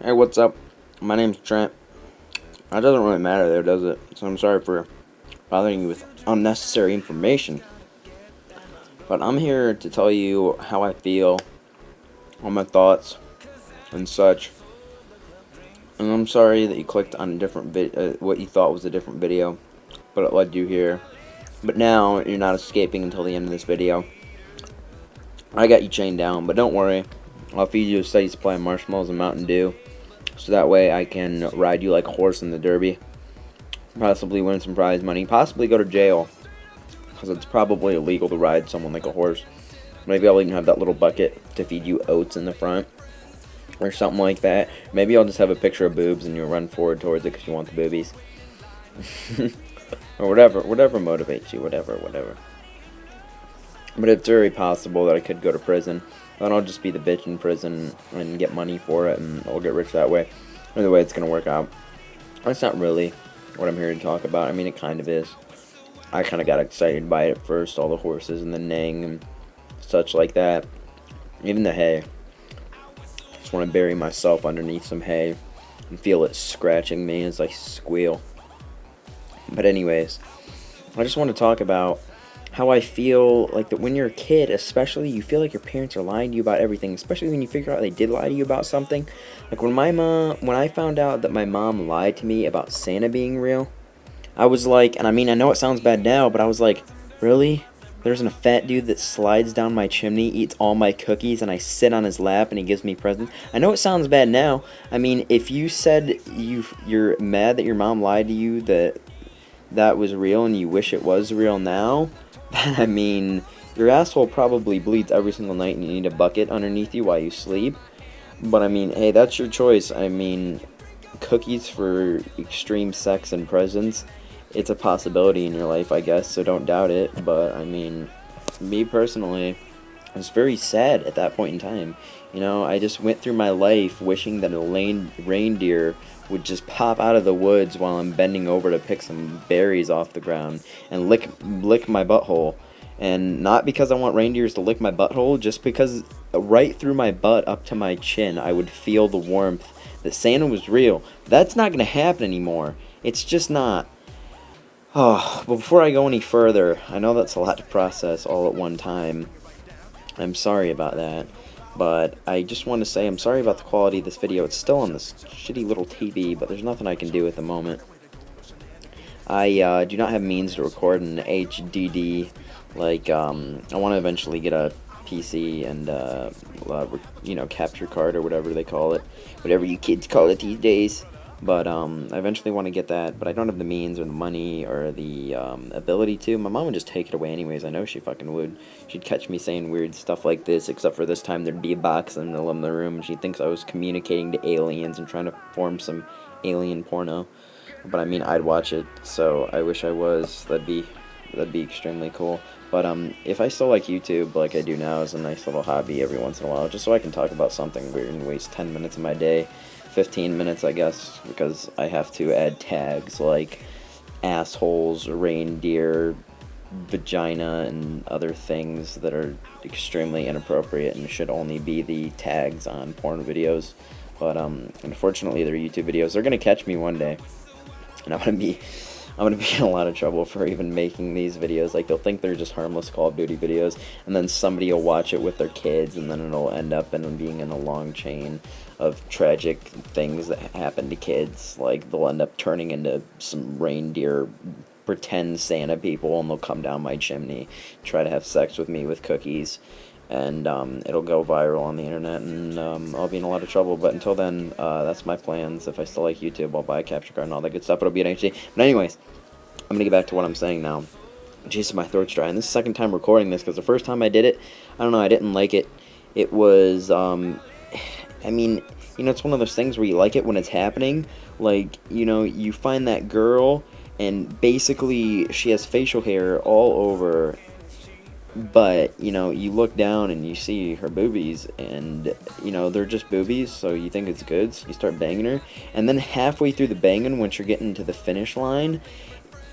Hey, what's up? My name's Trent. That doesn't really matter there, does it? So I'm sorry for bothering you with unnecessary information. But I'm here to tell you how I feel, all my thoughts, and such. And I'm sorry that you clicked on a different what you thought was a different video, but it led you here. But now you're not escaping until the end of this video. I got you chained down, but don't worry. I'll feed you a steady supply of marshmallows and Mountain Dew, so that way I can ride you like a horse in the derby. Possibly win some prize money, possibly go to jail, because it's probably illegal to ride someone like a horse. Maybe I'll even have that little bucket to feed you oats in the front, or something like that. Maybe I'll just have a picture of boobs and you'll run forward towards it because you want the boobies. Or whatever motivates you, whatever. But it's very possible that I could go to prison. Then I'll just be the bitch in prison and get money for it, and I'll get rich that way. Either way, it's going to work out. That's not really what I'm here to talk about. I mean, it kind of is. I kind of got excited by it at first, all the horses and the neighing and such like that. Even the hay. Just want to bury myself underneath some hay and feel it scratching me as I squeal. But anyways, I just want to talk about how I feel like that when you're a kid, especially, you feel like your parents are lying to you about everything, especially when you figure out they did lie to you about something. Like when I found out that my mom lied to me about Santa being real, I was like, and I mean, I know it sounds bad now, but I was like, really? There's a fat dude that slides down my chimney, eats all my cookies, and I sit on his lap and he gives me presents. I know it sounds bad now. I mean, if you said you're mad that your mom lied to you that was real and you wish it was real now, then I mean, your asshole probably bleeds every single night and you need a bucket underneath you while you sleep. But I mean, hey, that's your choice. I mean, cookies for extreme sex and presents, it's a possibility in your life, I guess, so don't doubt it. But I mean, me personally, I was very sad at that point in time. You know, I just went through my life wishing that a reindeer would just pop out of the woods while I'm bending over to pick some berries off the ground and lick my butthole. And not because I want reindeers to lick my butthole, just because right through my butt up to my chin I would feel the warmth that Santa was real. That's not going to happen anymore. It's just not. Oh, but before I go any further, I know that's a lot to process all at one time. I'm sorry about that. But I just want to say I'm sorry about the quality of this video. It's still on this shitty little TV, but there's nothing I can do at the moment. I do not have means to record in HDD. Like, I want to eventually get a PC and, capture card or whatever they call it. Whatever you kids call it these days. But I eventually want to get that, but I don't have the means or the money or the ability to. My mom would just take it away anyways. I know she fucking would. She'd catch me saying weird stuff like this, except for this time there'd be a box in the middle of the room, and she thinks I was communicating to aliens and trying to form some alien porno. But I mean, I'd watch it, so I wish I was. That'd be extremely cool. But if I still like YouTube like I do now as a nice little hobby every once in a while, just so I can talk about something weird and waste 10 minutes of my day, 15 minutes I guess, because I have to add tags like assholes, reindeer, vagina, and other things that are extrememly inappropriate and should only be the tags on porn videos. But unfortunately they're YouTube videos. They're gonna catch me one day, and I'm gonna be in a lot of trouble for even making these videos. Like, they'll think they're just harmless Call of Duty videos, and then somebody will watch it with their kids, and then it'll end up in being in a long chain of tragic things that happen to kids. Like, they'll end up turning into some reindeer pretend Santa people, and they'll come down my chimney, try to have sex with me with cookies, and it'll go viral on the internet, and I'll be in a lot of trouble. But until then, that's my plans. If I still like YouTube, I'll buy a capture card and all that good stuff. It'll be an HD. But anyways, I'm gonna get back to what I'm saying now. Jesus, my throat's dry, and this is the second time recording this, because the first time I did it, I don't know, I didn't like it. It was, I mean, you know, it's one of those things where you like it when it's happening. Like, you know, you find that girl, and basically she has facial hair all over, but, you know, you look down and you see her boobies, and, you know, they're just boobies, so you think it's good, so you start banging her, and then halfway through the banging, once you're getting to the finish line,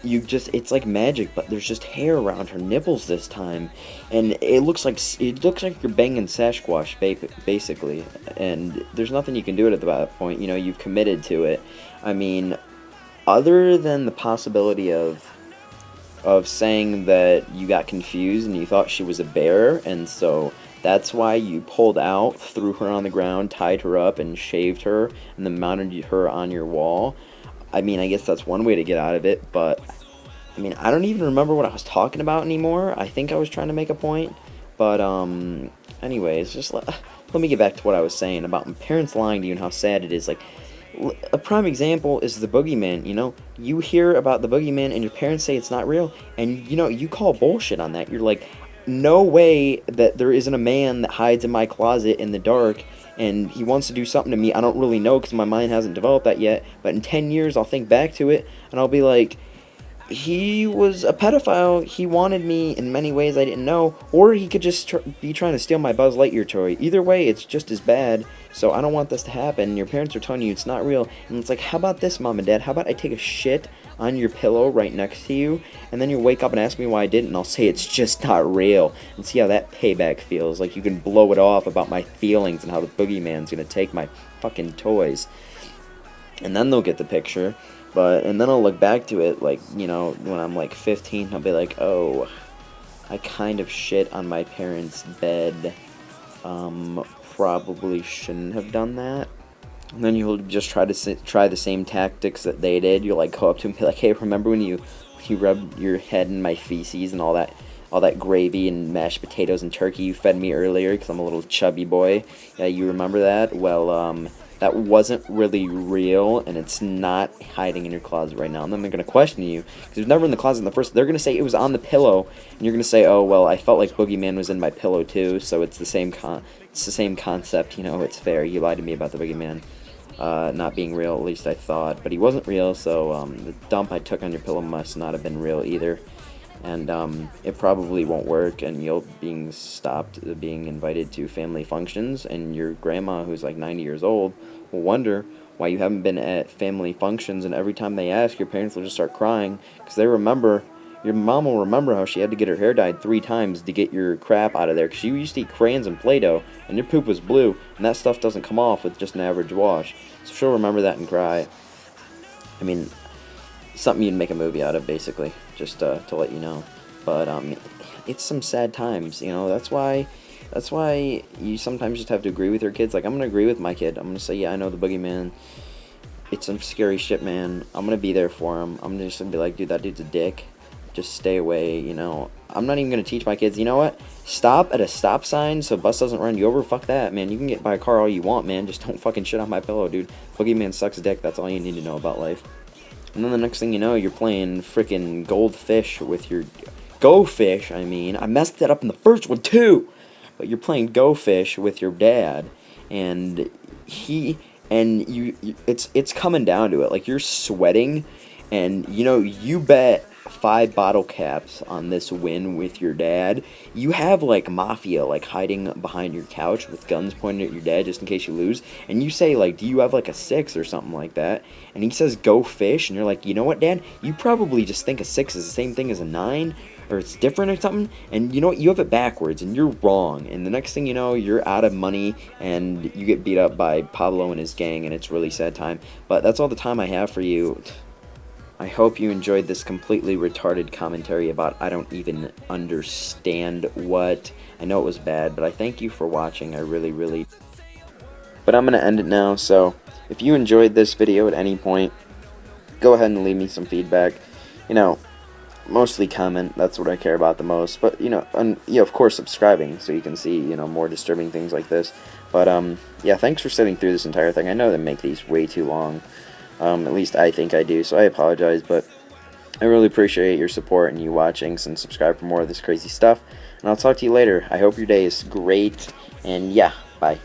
it's like magic, but there's just hair around her nipples this time, and it looks like you're banging Sasquatch, basically, and there's nothing you can do at that point. You know, you've committed to it. I mean, other than the possibility of saying that you got confused and you thought she was a bear, and so that's why you pulled out, threw her on the ground, tied her up, and shaved her, and then mounted her on your wall. I mean, I guess that's one way to get out of it, but I mean, I don't even remember what I was talking about anymore. I think I was trying to make a point, but anyways, just let me get back to what I was saying about my parents lying to you and how sad it is. Like, a prime example is the boogeyman. You know, you hear about the boogeyman and your parents say it's not real, and you know, you call bullshit on that. You're like, no way that there isn't a man that hides in my closet in the dark and he wants to do something to me. I don't really know because my mind hasn't developed that yet, but in 10 years I'll think back to it and I'll be like, he was a pedophile. He wanted me in many ways I didn't know, or he could just be trying to steal my Buzz Lightyear toy. Either way, it's just as bad. So I don't want this to happen. Your parents are telling you it's not real, and it's like, how about this, Mom and Dad? How about I take a shit on your pillow right next to you, and then you wake up and ask me why I didn't, and I'll say it's just not real, and see how that payback feels. Like, you can blow it off about my feelings and how the boogeyman's gonna take my fucking toys, and then they'll get the picture. And then I'll look back to it, like, you know, when I'm like 15, I'll be like, oh, I kind of shit on my parents' bed. Probably shouldn't have done that. And then you'll just try the same tactics that they did. You'll like go up to them and be like, hey, remember when you rubbed your head in my feces and all that gravy and mashed potatoes and turkey you fed me earlier because I'm a little chubby boy? Yeah, you remember that? Well, that wasn't really real, and it's not hiding in your closet right now. And then they're going to question you, because it was never in the closet in the first. They're going to say it was on the pillow, and you're going to say, oh, well, I felt like Boogeyman was in my pillow too, so it's the same concept, you know, it's fair. You lied to me about the Boogeyman not being real, at least I thought. But he wasn't real, so the dump I took on your pillow must not have been real either. And it probably won't work, and you'll being stopped being invited to family functions, and your grandma, who's like 90 years old, will wonder why you haven't been at family functions, and every time they ask, your parents will just start crying, because they remember, your mom will remember how she had to get her hair dyed 3 times to get your crap out of there, because she used to eat crayons and Play-Doh, and your poop was blue, and that stuff doesn't come off with just an average wash, so she'll remember that and cry. I mean, something you'd make a movie out of, basically, just to let you know. But it's some sad times, you know. That's why you sometimes just have to agree with your kids. Like, I'm gonna agree with my kid. I'm gonna say, yeah, I know the boogeyman. It's some scary shit, man. I'm gonna be there for him. I'm just gonna be like, dude, that dude's a dick. Just stay away, you know. I'm not even gonna teach my kids, you know what? Stop at a stop sign so a bus doesn't run you over. Fuck that, man. You can get by a car all you want, man. Just don't fucking shit on my pillow, dude. Boogeyman sucks dick. That's all you need to know about life. And then the next thing you know, you're playing freaking goldfish with your... Go Fish, I mean. I messed that up in the first one, too! But you're playing Go Fish with your dad, and it's coming down to it. Like, you're sweating, and, you know, you bet 5 bottle caps on this win with your dad. You have, like, mafia, like, hiding behind your couch with guns pointed at your dad just in case you lose. And you say, like, do you have, like, a 6 or something like that? And he says, go fish. And you're like, you know what, Dad? You probably just think a 6 is the same thing as a 9. Or it's different or something. And you know what? You have it backwards, and you're wrong. And the next thing you know, you're out of money, and you get beat up by Pablo and his gang, and it's a really sad time. But that's all the time I have for you. I hope you enjoyed this completely retarded commentary about I don't even understand what. I know it was bad, but I thank you for watching. I really, really... But I'm going to end it now, so if you enjoyed this video at any point, go ahead and leave me some feedback. You know, mostly comment, that's what I care about the most. But, you know, of course, subscribing so you can see, you know, more disturbing things like this. But, yeah, thanks for sitting through this entire thing. I know they make these way too long. At least I think I do, so I apologize, but I really appreciate your support and you watching, and subscribe for more of this crazy stuff, and I'll talk to you later. I hope your day is great, and yeah, bye.